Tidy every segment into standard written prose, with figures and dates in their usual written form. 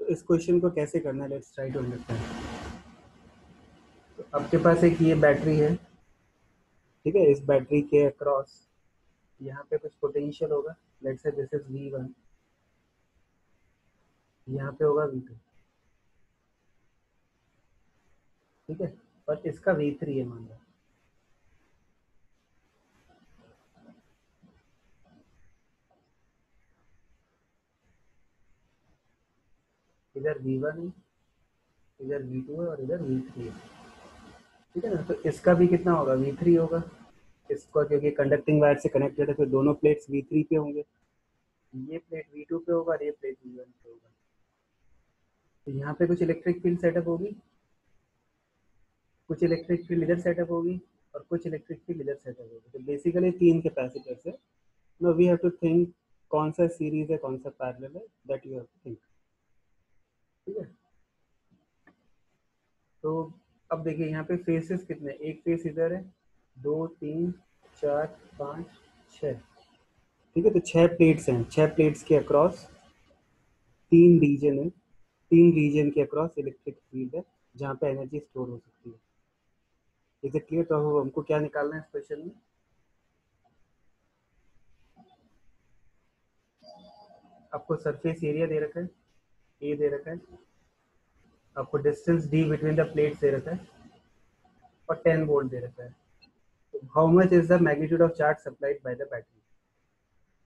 तो इस क्वेश्चन को कैसे करना है, लेट्स ट्राई टू अंडरस्टैंड। तो आपके पास एक ये बैटरी है, ठीक है। इस बैटरी के अक्रॉस यहाँ पे कुछ पोटेंशियल होगा, let's say this is V1, यहाँ पे होगा V2, ठीक है। और इसका V3 है मान लो, इधर V1 है, इधर V2 है और इधर V3 है, ठीक है ना। तो इसका भी कितना होगा, V3 होगा। इसको क्योंकि कंडक्टिंग वायर से कनेक्टेड है तो दोनों प्लेट्स V3 पे होंगे, ये प्लेट V2 पे होगा और ये प्लेट V1 पे होगा। तो यहाँ पे कुछ इलेक्ट्रिक फील्ड सेटअप होगी, कुछ इलेक्ट्रिक फील्ड इधर सेटअप होगी और कुछ इलेक्ट्रिक फील्ड इधर सेटअप होगी। तो बेसिकली 3 कैपेसिटर्स है। No we have to think कौन सा सीरीज है कौन सा पैरेलल है, that you have to think, ठीक है। तो अब देखिए यहाँ पे फेसेस कितने, एक फेस इधर है, 2 3 4 5 6, ठीक है। तो 6 प्लेट्स हैं, 6 प्लेट्स के अक्रॉस 3 रीजन है, 3 रीजन के अक्रॉस इलेक्ट्रिक फील्ड है जहाँ पे एनर्जी स्टोर हो सकती है। Is it clear? तो अब हमको क्या निकालना है इस क्वेश्चन में, आपको सरफेस एरिया दे रखा है, ए दे रखा है, आपको distance D between the plates दे रखा है और 10 वोल्ट दे रखा है। तो how much is the magnitude of charge supplied by the battery,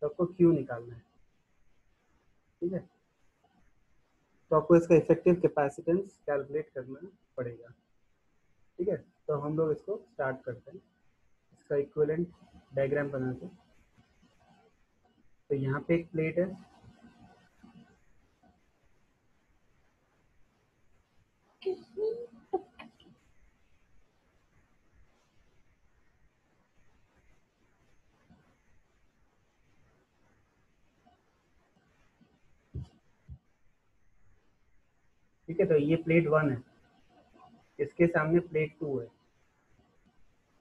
तो आपको क्यू निकालना है, ठीक है। तो आपको इसका इफेक्टिव कैपेसिटेंस कैलकुलेट करना पड़ेगा, ठीक है। तो हम लोग इसको स्टार्ट करते हैं, इसका इक्विवेलेंट डायग्राम बनाते हैं। तो यहाँ पे एक प्लेट है, ठीक है। तो ये प्लेट 1 है, इसके सामने प्लेट 2 है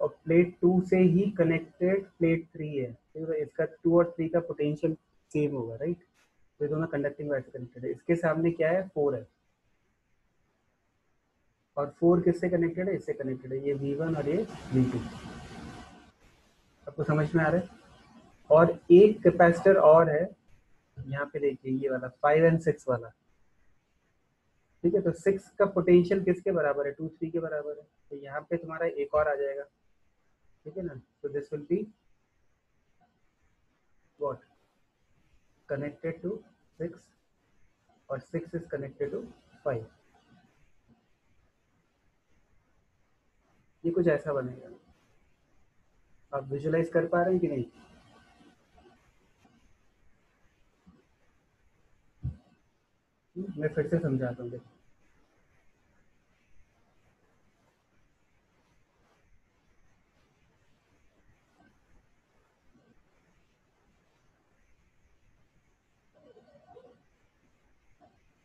और प्लेट 2 से ही कनेक्टेड प्लेट 3 है, तो इसका 2 और 3 का पोटेंशियल सेम होगा, राइट। तो ये दोनों कंडक्टिंग वायर से कनेक्टेड है। इसके सामने क्या है, 4 है, और 4 किससे कनेक्टेड है, इससे कनेक्टेड है, ये V1 और ये V2। आपको समझ में आ रहा है? और एक कैपेसिटर और है यहाँ पे, देखिए ये वाला 5 और 6 वाला, ठीक है। तो 6 का पोटेंशियल किसके बराबर है, 2 3 के बराबर है। तो यहाँ पे तुम्हारा एक और आ जाएगा, ठीक है ना। तो this will be what, connected to 6 और 6 इज कनेक्टेड टू 5। ये कुछ ऐसा बनेगा, आप विजुलाइज कर पा रहे हैं कि नहीं? मैं फिर से समझाता हूँ, देखो।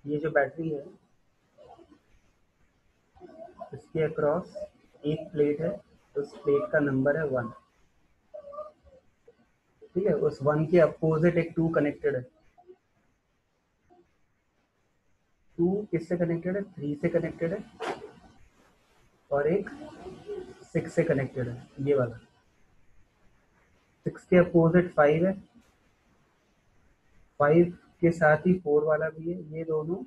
ये जो बैटरी है, इसके अक्रॉस एक प्लेट है, उस प्लेट का नंबर है 1, ठीक है। उस 1 के अपोजिट एक 2 कनेक्टेड है, 2 किससे कनेक्टेड है, 3 से कनेक्टेड है, और एक 6 से कनेक्टेड है, ये वाला। 6 के अपोजिट 5 है, 5 के साथ ही 4 वाला भी है, ये दोनों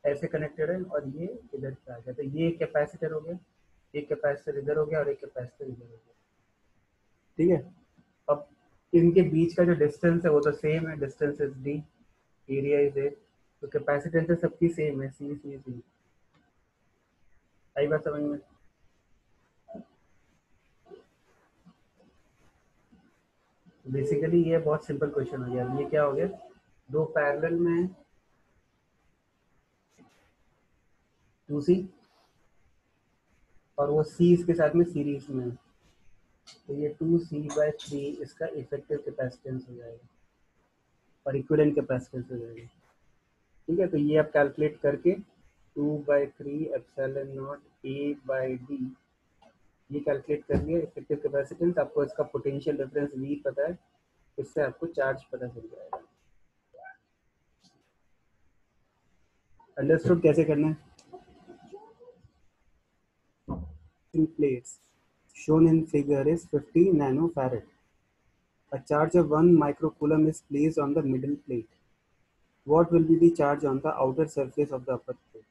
ऐसे कनेक्टेड है और ये इधर से आ गया। तो ये कैपेसिटर हो गया, एक कैपेसिटर इधर हो गया और एक कैपेसिटर इधर हो गया, ठीक है। अब इनके बीच का जो डिस्टेंस है वो तो सेम है, distance is D, area is a. तो कैपेसिटेंस सबकी सेम है, सी सी सी। आई बात समझ में? बेसिकली ये बहुत सिंपल क्वेश्चन हो गया। ये क्या हो गया, दो पैरेलल में 2C और वो C इसके साथ में सीरीज में है। तो ये 2C/3 इसका इफेक्टिव कैपेसिटेंस हो जाएगा और इक्विवेलेंट कैपेसिटेंस हो जाएगा, ठीक है। तो ये आप कैलकुलेट करके 2/3 एप्सिलॉन नॉट A/D, ये कैलकुलेट कर लिया इफेक्टिव कैपेसिटेंस। आपको इसका पोटेंशियल डिफरेंस V पता है, इससे आपको चार्ज पता चल जाएगा। अंडरस्टूड कैसे करना है? In plates shown in figure is 50 nanofarad. A charge of 1 microcoulomb is placed on the middle plate. What will be the charge on the outer surface of the upper plate?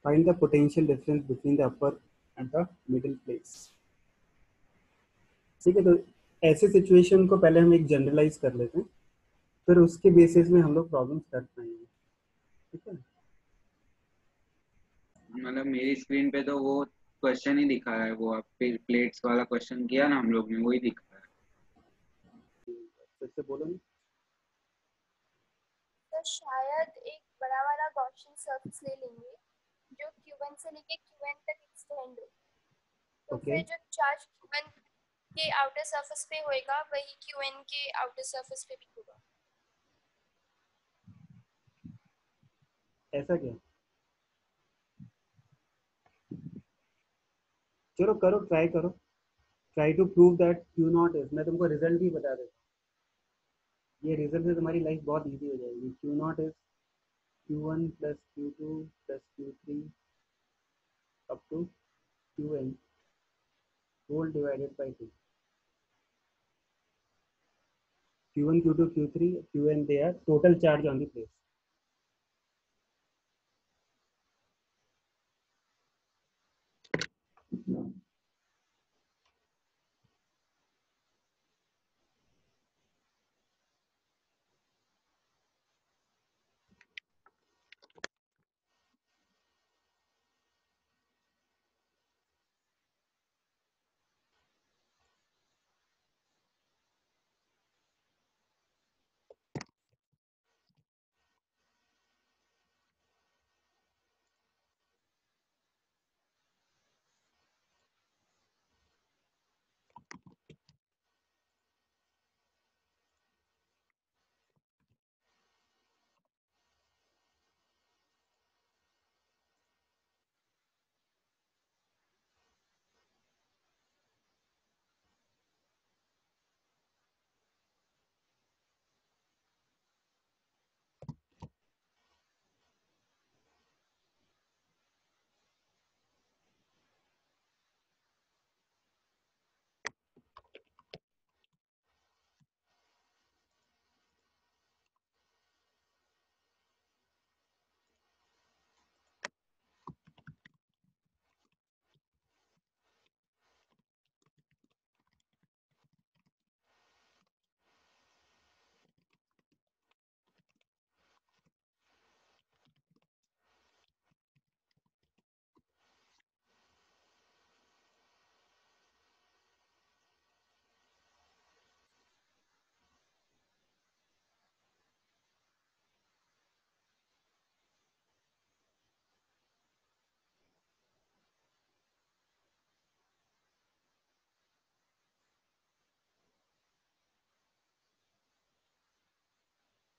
Find the potential difference between the upper and the middle plates. ठीक है, तो ऐसे situation को पहले हम एक generalise कर लेते हैं, फिर उसके बेसिस में हम लोग प्रॉब्लम्स कर पाएंगे। ठीक है, मतलब मेरी स्क्रीन पे तो वो क्वेश्चन ही दिखा है, वो आप प्लेट्स वाला क्वेश्चन किया ना हम लोग ने, वही दिखा है। फिर से बोलो ना। तो शायद एक बड़ा वाला गॉसियन सर्फेस ले लेंगे जो Q1 से लेके Qn तक एक्सटेंड हो, तो ओके, फिर जो चार्ज Q1 के आउटर सरफेस पे होएगा वही Qn के आउटर सरफेस पे भी होगा। ऐसा क्या? चलो करो, ट्राई करो, try to prove that Q not is, मैं तुमको रिजल्ट भी बता देता हूँ, ये रिजल्ट से तुम्हारी लाइफ बहुत इजी हो जाएगी। Q not is Q1 plus Q2 plus Q3 up to Qn whole divided by 2. Q1, Q2, Q3, Qn, they are total charge on the place.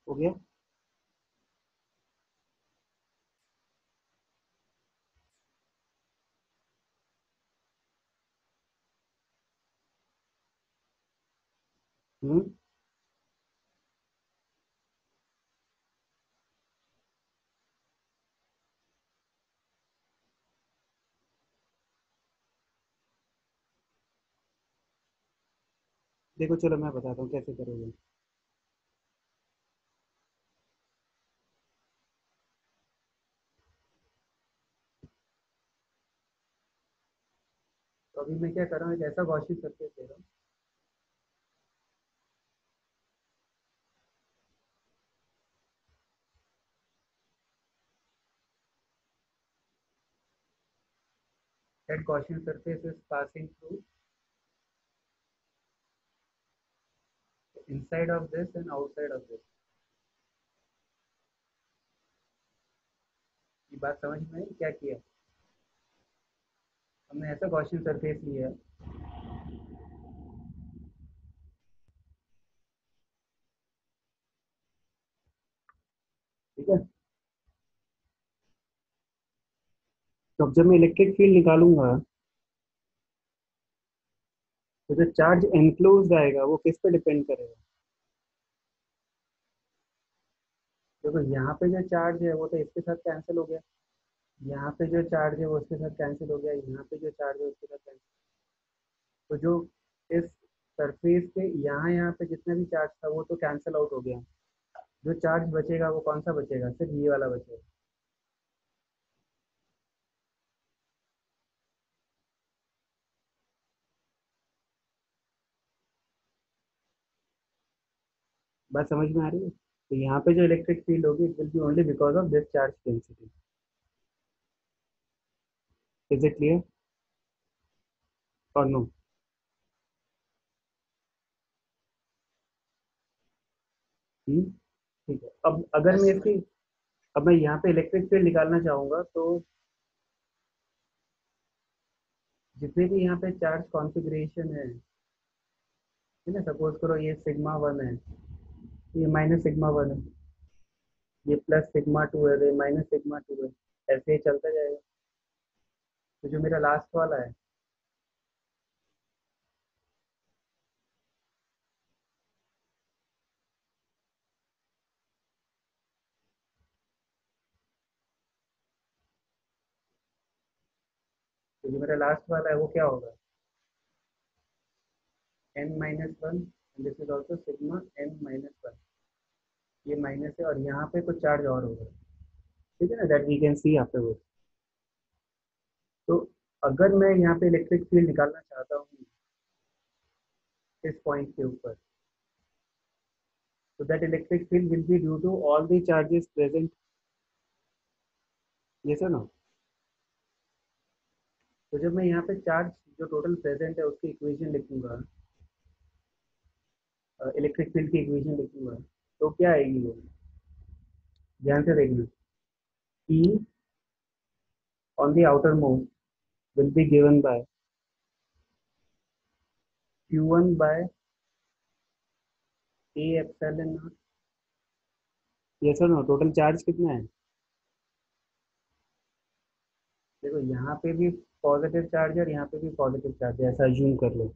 हो गया? हम्म, देखो चलो मैं बताता हूँ कैसे करोगे। तो अभी मैं क्या कर रहा हूँ, एक ऐसा गॉसियन सरफेस ले रहा हूँ, that Gaussian surface is passing through inside of this and outside of this। ये बात समझ में आई क्या किया? हमने ऐसा गॉसियन सरफेस लिया है, ठीक है, तो अब जब मैं इलेक्ट्रिक फील्ड निकालूंगा तो जो चार्ज एनक्लोज आएगा वो किस पे डिपेंड करेगा? देखो यहाँ पे जो चार्ज है वो तो इसके साथ कैंसिल हो गया, यहाँ पे जो चार्ज है वो उसके साथ कैंसिल हो गया, यहाँ पे जो चार्ज है उसके साथ कैंसिल। तो जो इस सरफेस पे यहाँ यहाँ पे जितना भी चार्ज था वो तो कैंसिल आउट हो गया। जो चार्ज बचेगा वो कौन सा बचेगा? सिर्फ ये वाला बचेगा। बात समझ में आ रही है? तो यहाँ पे जो इलेक्ट्रिक फील्ड होगी it will be only because of this charge density. Is it clear और नो? ठीक है। अब अगर बस मैं इसकी, अब मैं यहाँ पे इलेक्ट्रिक फील्ड निकालना चाहूंगा तो जितने भी यहाँ पे चार्ज कॉन्फ़िगरेशन है ना, सपोज करो ये सिग्मा 1 है, ये माइनस सिग्मा 1 है, ये प्लस सिग्मा 2 है, ये माइनस सिग्मा 2 है, ऐसे ही चलता जाएगा। तो जो मेरा लास्ट वाला है, तो जो मेरा लास्ट वाला है वो क्या होगा? n minus one, this is also sigma n minus one. ये माइनस है और यहाँ पे कुछ चार्ज और होगा, ठीक है ना, that we can see afterward. तो अगर मैं यहाँ पे इलेक्ट्रिक फील्ड निकालना चाहता हूँ इस पॉइंट के ऊपर, so that electric field will be due to all the charges present, yes or no? तो जब मैं यहाँ पे चार्ज जो टोटल प्रेजेंट है उसकी इक्वेशन लिखूंगा, इलेक्ट्रिक फील्ड की इक्वेशन लिखूंगा, तो क्या आएगी वो? ध्यान से देखना। E on the outermost will be given by Q1 by A epsilon naught, yes or no? Total charge कितना है? देखो यहाँ पे भी पॉजिटिव चार्ज है और यहाँ पे भी पॉजिटिव चार्ज है, ऐसा अज्यूम कर लो।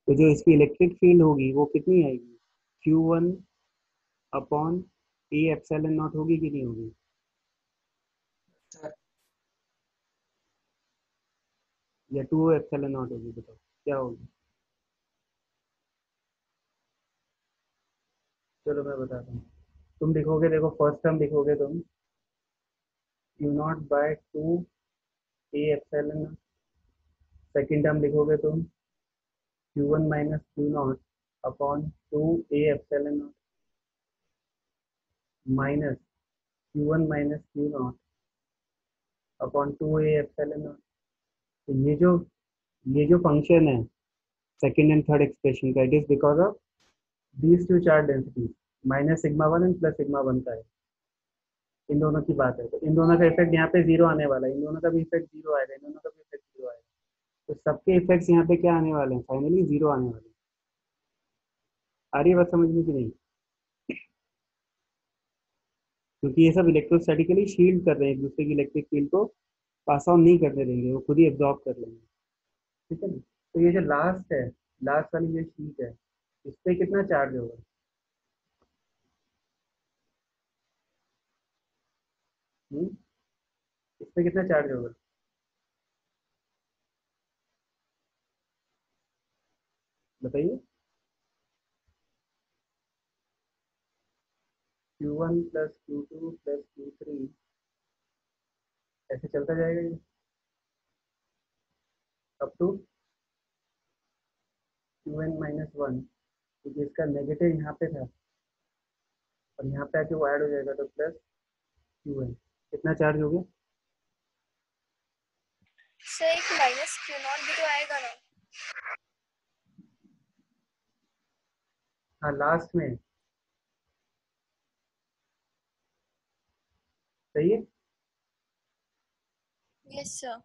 तो जो इसकी इलेक्ट्रिक फील्ड होगी वो कितनी आएगी? Q1 upon A epsilon not होगी कि नहीं होगी? या 2 एप्सिलॉन नॉट होगी? बताओ क्या होगी? चलो मैं बताता हूँ। तुम लिखोगे, देखो फर्स्ट टर्म लिखोगे तुम Q0 by 2 A epsilon not. Second term लिखोगे तुम Q1 minus Q0 upon 2 A epsilon not minus Q1 minus Q0 upon 2 A epsilon not. तो ये जो फंक्शन है सेकेंड एंड थर्ड एक्सप्रेशन का, it is because of these two charge density, minus sigma 1 and plus sigma 1 का है। इन दोनों की बात है, तो इन दोनों का इफेक्ट यहाँ पे जीरो आने वाला है, इन दोनों का भी इफेक्ट जीरो आएगा, इन दोनों का भी इफेक्ट जीरो आएगा। तो सबके इफेक्ट्स यहाँ पे क्या आने वाले हैं? फाइनली जीरो आने वाले हैं। आ रही है बात समझ में कि नहीं? क्योंकि ये सब इलेक्ट्रोस्टैटिकली शील्ड कर रहे हैं एक दूसरे की इलेक्ट्रिक फील्ड को, पास ऑन नहीं करने देंगे, वो खुद ही एब्जॉर्ब कर लेंगे, ठीक है ना। तो ये जो लास्ट है, लास्ट वाली जो शीट है, इस पे कितना चार्ज होगा? हम्म? इस पे कितना चार्ज होगा? बताइए। Q1 plus Q2 plus Q3 ऐसे चलता जाएगा ये up to Qn minus one, क्योंकि इसका नेगेटिव यहाँ पे था और यहाँ पे आके वो ऐड हो जाएगा, तो प्लस Qn। कितना चार्ज हो गया? सर एक माइनस क्यू नॉट भी तो आएगा ना? हाँ लास्ट में, सही है, यस सर।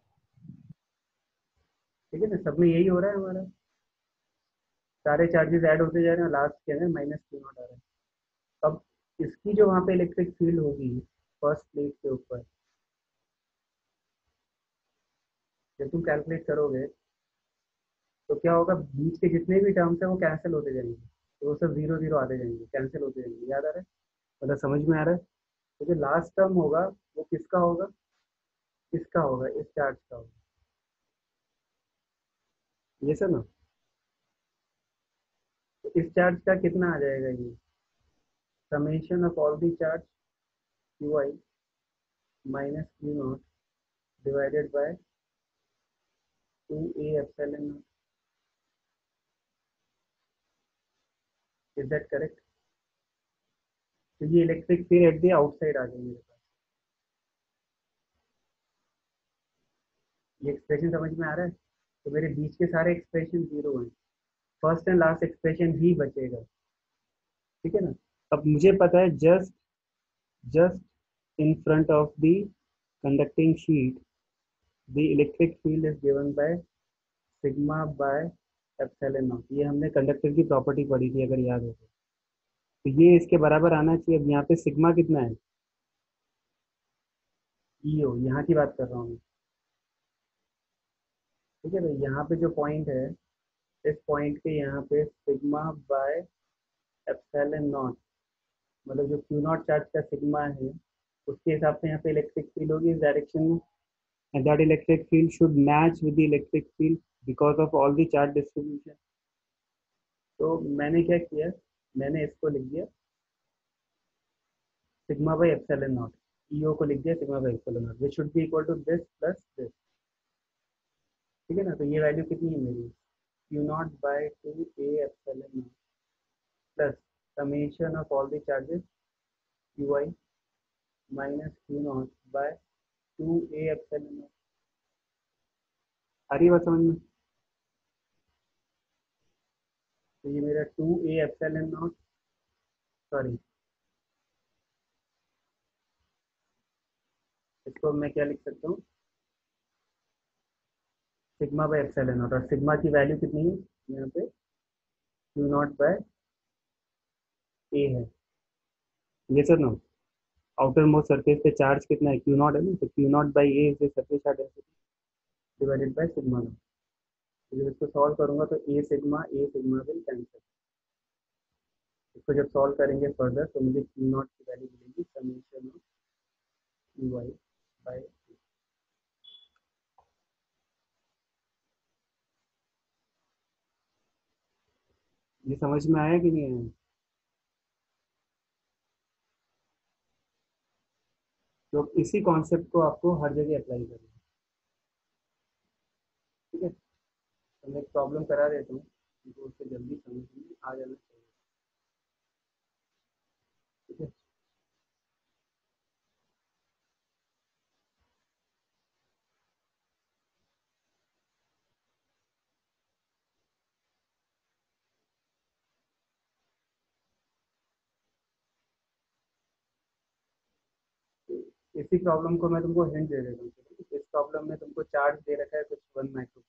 ठीक है ना, सब में यही हो रहा है हमारा, सारे चार्जेस ऐड होते जा रहे हैं, लास्ट के अंदर माइनस Q नॉट आ रहा है। अब इसकी जो वहाँ पे इलेक्ट्रिक फील्ड होगी फर्स्ट प्लेट के ऊपर, जब तुम कैलकुलेट करोगे तो क्या होगा? बीच के जितने भी टर्म्स है वो कैंसिल होते जाएंगे, तो वो सब जीरो जीरो आते जाएंगे, कैंसिल होते जाएंगे, याद आ रहा है? मतलब समझ में आ रहा है? तो जो लास्ट टर्म होगा वो किसका होगा, किसका होगा, इस चार्ज का होगा। ये सर ना, तो इस चार्ज का कितना आ जाएगा, ये summation of all the charge Q I minus Q naught divided by 2a epsilon naught. Is that correct? तो ये electric field at the outside आ गई मेरे पास। ये एक्सप्रेशन समझ में आ रहा है? तो मेरे बीच के सारे एक्सप्रेशन जीरो हैं, फर्स्ट एंड लास्ट एक्सप्रेशन ही बचेगा। ठीक है ना? अब मुझे पता है just just in front of the conducting sheet the electric field is given by sigma by epsilon naught। ये हमने कंडक्टर की प्रॉपर्टी पढ़ी थी अगर याद हो तो ये इसके बराबर आना चाहिए। अब यहाँ पे सिग्मा कितना है, ईओ, यहाँ की बात कर रहा हूँ। ठीक है, तो यहाँ पे जो पॉइंट है, इस पॉइंट के यहाँ पे सिग्मा बाय एप्सिलॉन नॉट, मतलब जो क्यू नॉट चार्ज का सिग्मा है उसके हिसाब से यहाँ पे इलेक्ट्रिक फील्ड होगी इस डायरेक्शन में, and that electric field should match with the electric field because of all the charge distribution। तो मैंने क्या किया, मैंने इसको लिख दिया sigma by epsilon naught, E O लिख दिया sigma by epsilon naught which should be equal to this plus this. ठीक है ना? तो ये वैल्यू कितनी है मेरी, Q naught by 2a epsilon naught plus summation of all the charges Q I minus Q naught by 2a epsilon naught. आ रही है बात समझ में? तो ये मेरा 2a एप्सिलॉन नॉट, सॉरी इसको मैं क्या लिख सकता हूँ, सिग्मा बाय एप्सिलॉन नॉट, और सिग्मा की वैल्यू कितनी है यहाँ पे, क्यू नॉट बाय ए है। ये सर ना, आउटर मोस्ट सरफेस पे चार्ज कितना है, क्यू नॉट है ना, तो Q naught by A is surface charge density divided by sigma not. तो जब इसको सॉल्व करूंगा तो ए सिग्मा विल कैंसिल। इसको जब सॉल्व करेंगे फर्दर तो मुझे क्यू नॉट की वैल्यू मिलेगी summation of Q I by. ये समझ में आया कि नहीं आया? तो इसी कॉन्सेप्ट को आपको हर जगह अप्लाई करना है। ठीक है, तो मैं एक प्रॉब्लम करा देता हूँ, तो उससे जल्दी समझ में आ जाना चाहिए। ठीक है, इसी प्रॉब्लम को मैं तुमको हिंट दे देता हूँ। इस प्रॉब्लम में तुमको चार्ज दे रखा है कुछ 1 माइक्रो,